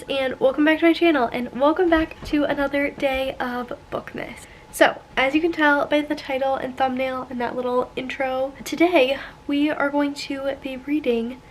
and welcome back to my channel, and welcome back to another day of Bookmas. So, as you can tell by the title and thumbnail and that little intro, today we are going to be reading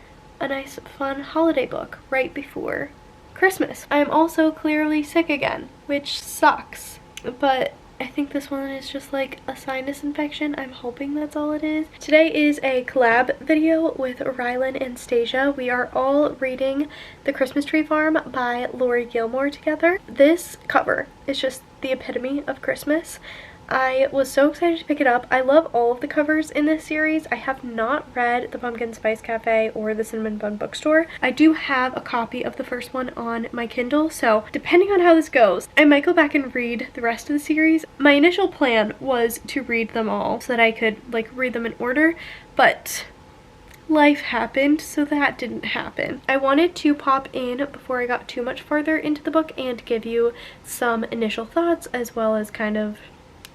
a nice fun holiday book right before Christmas. I am also clearly sick again, which sucks, but I think this one is just like a sinus infection. I'm hoping that's all it is. Today is a collab video with Rylan and Stasia. We are all reading The Christmas Tree Farm by Lori Gilmore together. This cover is just the epitome of Christmas. I was so excited to pick it up. I love all of the covers in this series. I have not read The Pumpkin Spice Cafe or The Cinnamon Bun Bookstore. I do have a copy of the first one on my Kindle, so depending on how this goes, I might go back and read the rest of the series. My initial plan was to read them all so that I could read them in order, but life happened, so that didn't happen. I wanted to pop in before I got too much farther into the book and give you some initial thoughts as well as kind of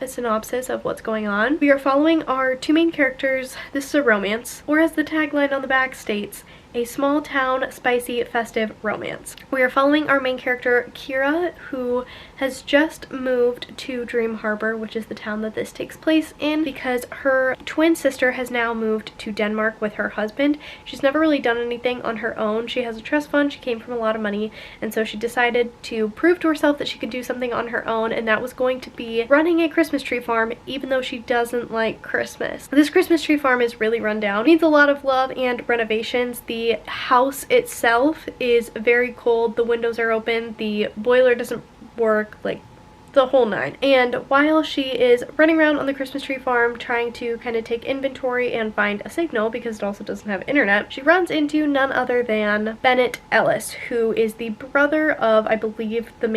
a synopsis of what's going on. We are following our two main characters. This is a romance, or as the tagline on the back states, a small town, spicy, festive romance. We are following our main character, Kira, who has just moved to Dream Harbor, which is the town that this takes place in, because her twin sister has now moved to Denmark with her husband. She's never really done anything on her own. She has a trust fund, she came from a lot of money, and so she decided to prove to herself that she could do something on her own, and that was going to be running a Christmas tree farm, even though she doesn't like Christmas. This Christmas tree farm is really run down. It needs a lot of love and renovations. The house itself is very cold, the windows are open, the boiler doesn't work, like the whole nine. And while she is running around on the Christmas tree farm trying to kind of take inventory and find a signal because it also doesn't have internet, she runs into none other than Bennett Ellis, who is the brother of, I believe, the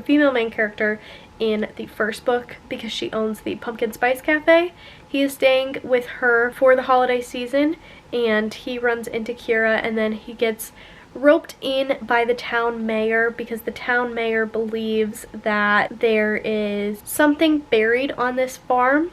female main character in the first book, because she owns the Pumpkin Spice Cafe. He is staying with her for the holiday season, and he runs into Kira, and then he gets roped in by the town mayor because the town mayor believes that there is something buried on this farm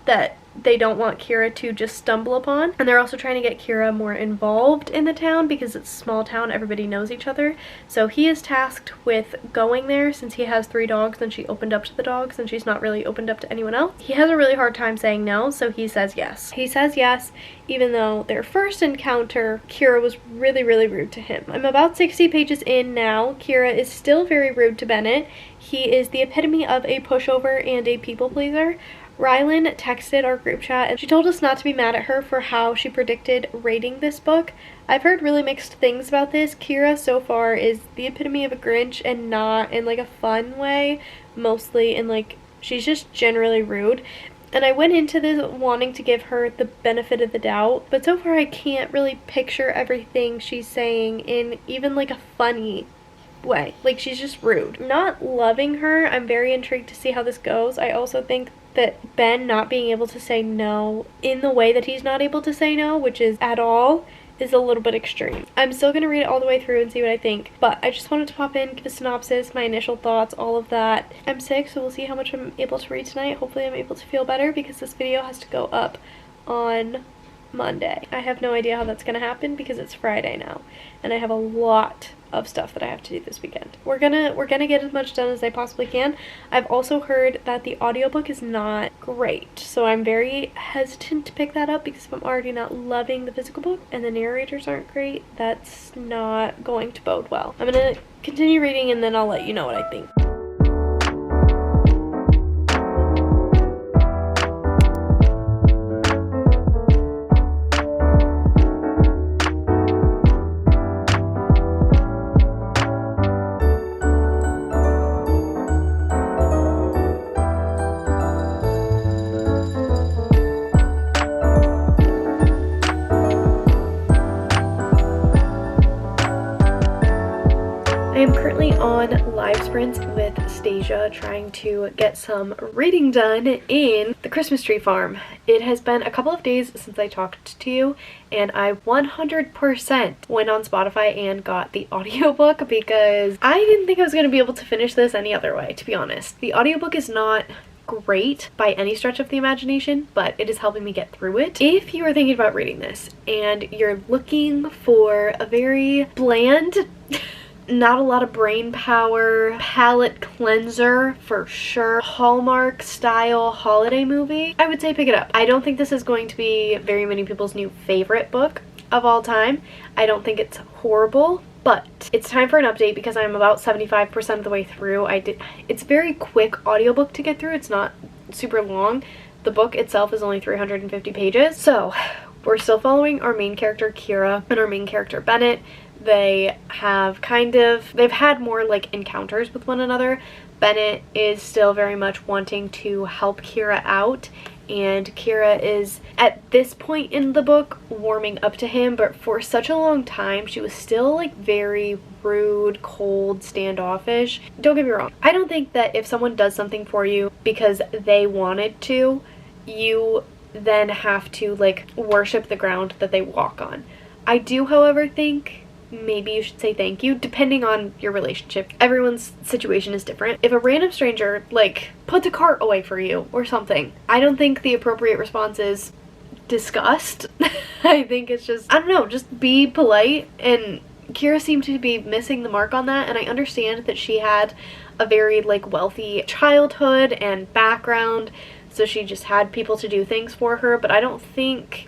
that they don't want Kira to just stumble upon. And they're also trying to get Kira more involved in the town because it's a small town, everybody knows each other. So he is tasked with going there since he has 3 dogs and she opened up to the dogs and she's not really opened up to anyone else. He has a really hard time saying no, so he says yes. He says yes even though their first encounter, Kira was really rude to him. I'm about 60 pages in now. Kira is still very rude to Bennett. He is the epitome of a pushover and a people pleaser. Rylan texted our group chat and she told us not to be mad at her for how she predicted rating this book. I've heard really mixed things about this. Kira so far is the epitome of a Grinch, and not in a fun way, mostly in she's just generally rude. And I went into this wanting to give her the benefit of the doubt, but so far I can't really picture everything she's saying in even a funny way. She's just rude. Not loving her. I'm very intrigued to see how this goes. I also think that Ben not being able to say no in the way that he's not able to say no, which is at all, is a little bit extreme. I'm still going to read it all the way through and see what I think, but I just wanted to pop in, give a synopsis, my initial thoughts, all of that. I'm sick, so we'll see how much I'm able to read tonight. Hopefully I'm able to feel better because this video has to go up on Monday. I have no idea how that's going to happen because it's Friday now, and I have a lot of stuff that I have to do this weekend. We're gonna get as much done as I possibly can. I've also heard that the audiobook is not great, so I'm very hesitant to pick that up because if I'm already not loving the physical book and the narrators aren't great, that's not going to bode well. I'm gonna continue reading and then I'll let you know what I think. I am currently on live sprints with Stasia trying to get some reading done in The Christmas Tree Farm. It has been a couple of days since I talked to you, and I 100% went on Spotify and got the audiobook because I didn't think I was going to be able to finish this any other way, to be honest. The audiobook is not great by any stretch of the imagination, but it is helping me get through it. If you are thinking about reading this and you're looking for a very bland Not a lot of brain power, palette cleanser for sure, Hallmark style holiday movie. I would say pick it up. I don't think this is going to be very many people's new favorite book of all time. I don't think it's horrible, but it's time for an update because I'm about 75% of the way through. It's a very quick audiobook to get through. It's not super long. The book itself is only 350 pages. So we're still following our main character Kira and our main character Bennett. They've had more like encounters with one another. Bennett is still very much wanting to help Kira out, and Kira is at this point in the book warming up to him, but for such a long time she was still like very rude, cold, standoffish. Don't get me wrong, I don't think that if someone does something for you because they wanted to, you then have to like worship the ground that they walk on. I do, however, think maybe you should say thank you, depending on your relationship. Everyone's situation is different. If a random stranger like puts a cart away for you or something, I don't think the appropriate response is disgust. I think it's just, I don't know, just be polite, and Kira seemed to be missing the mark on that, and I understand that she had a very like wealthy childhood and background, so she just had people to do things for her, but I don't think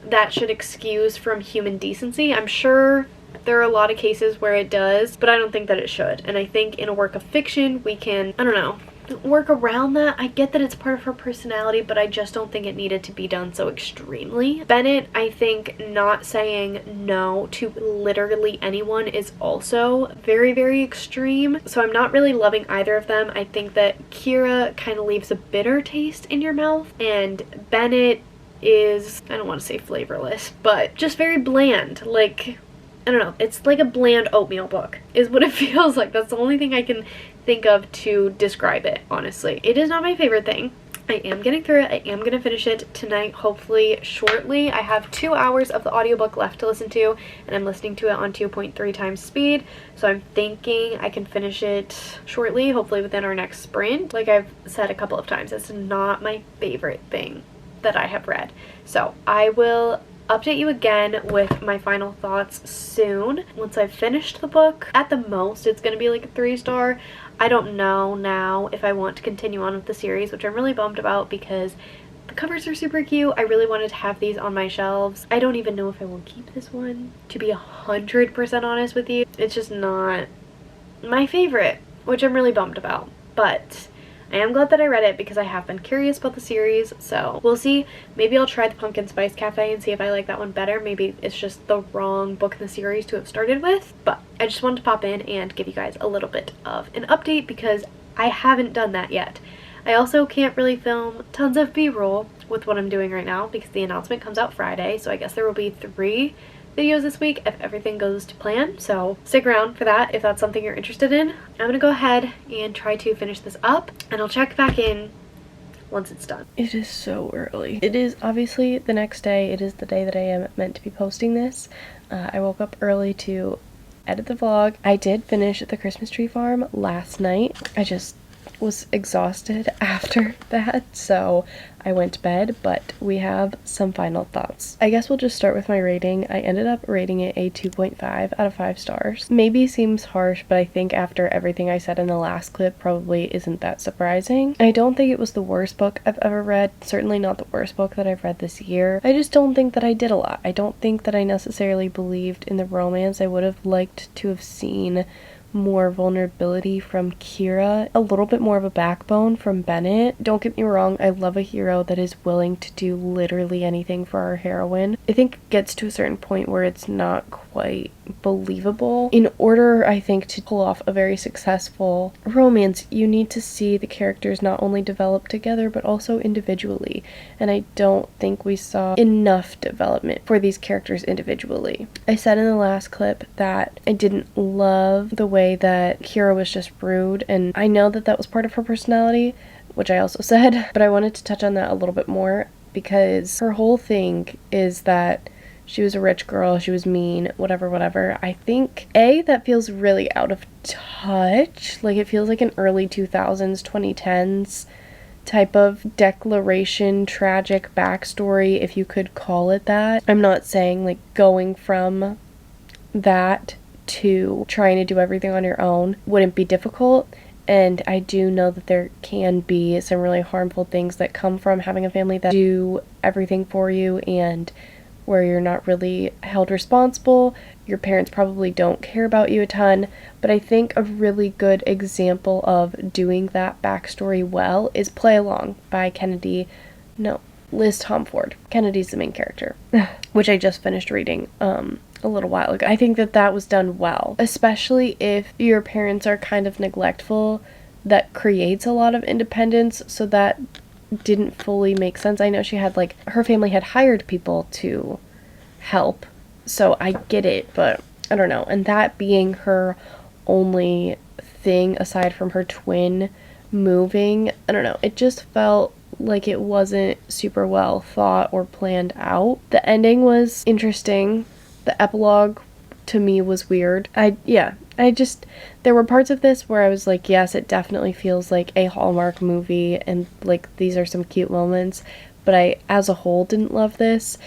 that should excuse from human decency. I'm sure there are a lot of cases where it does, but I don't think that it should. And I think in a work of fiction, we can, I don't know, work around that. I get that it's part of her personality, but I just don't think it needed to be done so extremely. Bennett, I think not saying no to literally anyone is also very, very extreme. So I'm not really loving either of them. I think that Kira kind of leaves a bitter taste in your mouth, and Bennett is, I don't want to say flavorless, but just very bland. Like, I don't know, it's like a bland oatmeal book is what it feels like. That's the only thing I can think of to describe it, honestly. It is not my favorite thing. I am getting through it. I am going to finish it tonight, hopefully shortly. I have 2 hours of the audiobook left to listen to, and I'm listening to it on 2.3 times speed, so I'm thinking I can finish it shortly, hopefully within our next sprint. Like I've said a couple of times, it's not my favorite thing that I have read. So I will update you again with my final thoughts soon once I've finished the book. At the most, it's going to be like a 3-star. I don't know now if I want to continue on with the series, which I'm really bummed about because the covers are super cute. I really wanted to have these on my shelves. I don't even know if I will keep this one, to be 100% honest with you. It's just not my favorite, which I'm really bummed about. But I am glad that I read it because I have been curious about the series, so we'll see. Maybe I'll try the Pumpkin Spice Cafe and see if I like that one better. Maybe it's just the wrong book in the series to have started with, but I just wanted to pop in and give you guys a little bit of an update because I haven't done that yet. I also can't really film tons of B-roll with what I'm doing right now because the announcement comes out Friday, so I guess there will be 3 videos this week if everything goes to plan, so stick around for that if that's something you're interested in. I'm gonna go ahead and try to finish this up, and I'll check back in once it's done. It is so early. It is obviously the next day. It is the day that I am meant to be posting this. I woke up early to edit the vlog. I did finish the Christmas tree farm last night. I just was exhausted after that, so I went to bed, but we have some final thoughts. I guess we'll just start with my rating. I ended up rating it a 2.5 out of 5 stars. Maybe seems harsh, but I think after everything I said in the last clip probably isn't that surprising. I don't think it was the worst book I've ever read, certainly not the worst book that I've read this year. I just don't think that I did a lot. I don't think that I necessarily believed in the romance. I would have liked to have seen more vulnerability from Kira, a little bit more of a backbone from Bennett. Don't get me wrong, I love a hero that is willing to do literally anything for our heroine. I think it gets to a certain point where it's not quite believable. In order, I think, to pull off a very successful romance, you need to see the characters not only develop together but also individually, and I don't think we saw enough development for these characters individually. I said in the last clip that I didn't love the way that Kira was just rude, and I know that that was part of her personality, which I also said, but I wanted to touch on that a little bit more because her whole thing is that she was a rich girl, she was mean, whatever. I think, A, that feels really out of touch. Like, it feels like an early 2000s, 2010s type of declaration, tragic backstory, if you could call it that. I'm not saying, like, going from that to trying to do everything on your own wouldn't be difficult. And I do know that there can be some really harmful things that come from having a family that do everything for you and where you're not really held responsible. Your parents probably don't care about you a ton, but I think a really good example of doing that backstory well is Play Along by Liz Tomford. Kennedy's the main character, which I just finished reading a little while ago. I think that that was done well, especially if your parents are kind of neglectful. That creates a lot of independence, so that didn't fully make sense. I know she had, like, her family had hired people to help, so I get it, but I don't know. And that being her only thing aside from her twin moving, I don't know, it just felt like it wasn't super well thought or planned out. The ending was interesting. The epilogue to me was weird. There were parts of this where I was like, yes, it definitely feels like a Hallmark movie and like these are some cute moments, but I as a whole didn't love this.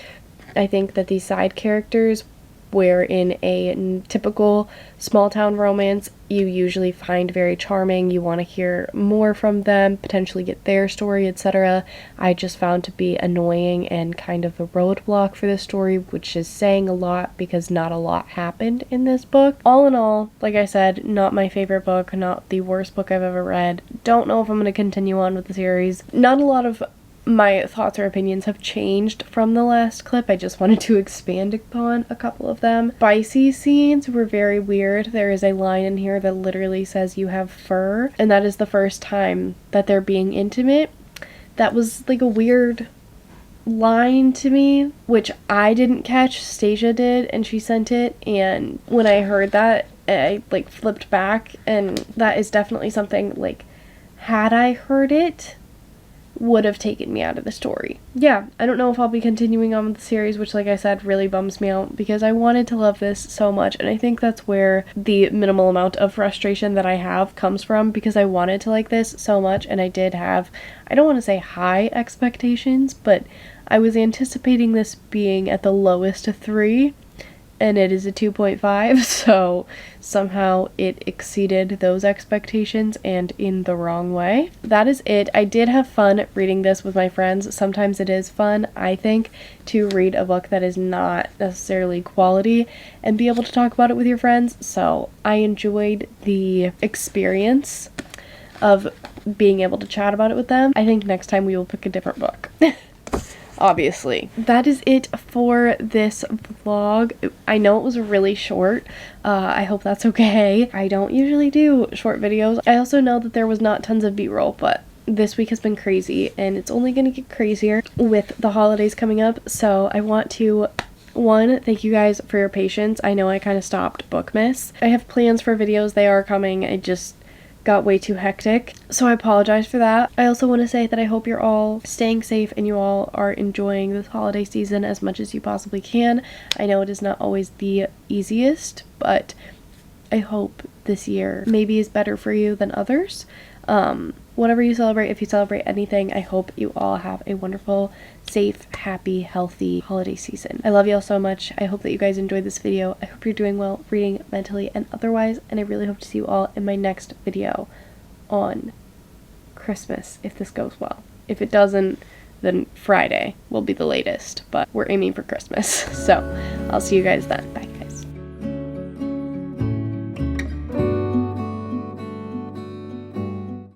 I think that these side characters, where in a typical small town romance you usually find very charming, you want to hear more from them, potentially get their story, etc., I just found to be annoying and kind of a roadblock for this story, which is saying a lot because not a lot happened in this book. All in all, like I said, not my favorite book, not the worst book I've ever read. Don't know if I'm going to continue on with the series. Not a lot of my thoughts or opinions have changed from the last clip. I just wanted to expand upon a couple of them. Spicy scenes were very weird. There is a line in here that literally says you have fur, and that is the first time that they're being intimate. That was like a weird line to me, which I didn't catch. Stacia did, and she sent it, and when I heard that, I like flipped back, and that is definitely something, like, had I heard it, would have taken me out of the story. Yeah, I don't know if I'll be continuing on with the series, which, like I said, really bums me out because I wanted to love this so much, and I think that's where the minimal amount of frustration that I have comes from, because I wanted to like this so much, and I did have, I don't want to say high expectations, but I was anticipating this being at the lowest of 3, and it is a 2.5, so somehow it exceeded those expectations and in the wrong way. That is it. I did have fun reading this with my friends. Sometimes it is fun, I think, to read a book that is not necessarily quality and be able to talk about it with your friends, so I enjoyed the experience of being able to chat about it with them. I think next time we will pick a different book. Obviously. That is it for this vlog. I know it was really short. I hope that's okay. I don't usually do short videos. I also know that there was not tons of b-roll, but this week has been crazy, and it's only gonna get crazier with the holidays coming up, so I want to thank you guys for your patience. I know I kind of stopped Bookmas. I have plans for videos. They are coming. I just got way too hectic, so I apologize for that. I also want to say that I hope you're all staying safe and you all are enjoying this holiday season as much as you possibly can. I know it is not always the easiest, but I hope this year maybe is better for you than others. Whatever you celebrate, if you celebrate anything, I hope you all have a wonderful, safe, happy, healthy holiday season. I love you all so much. I hope that you guys enjoyed this video. I hope you're doing well reading, mentally, and otherwise, and I really hope to see you all in my next video on Christmas, if this goes well. If it doesn't, then Friday will be the latest, but we're aiming for Christmas. So I'll see you guys then. Bye.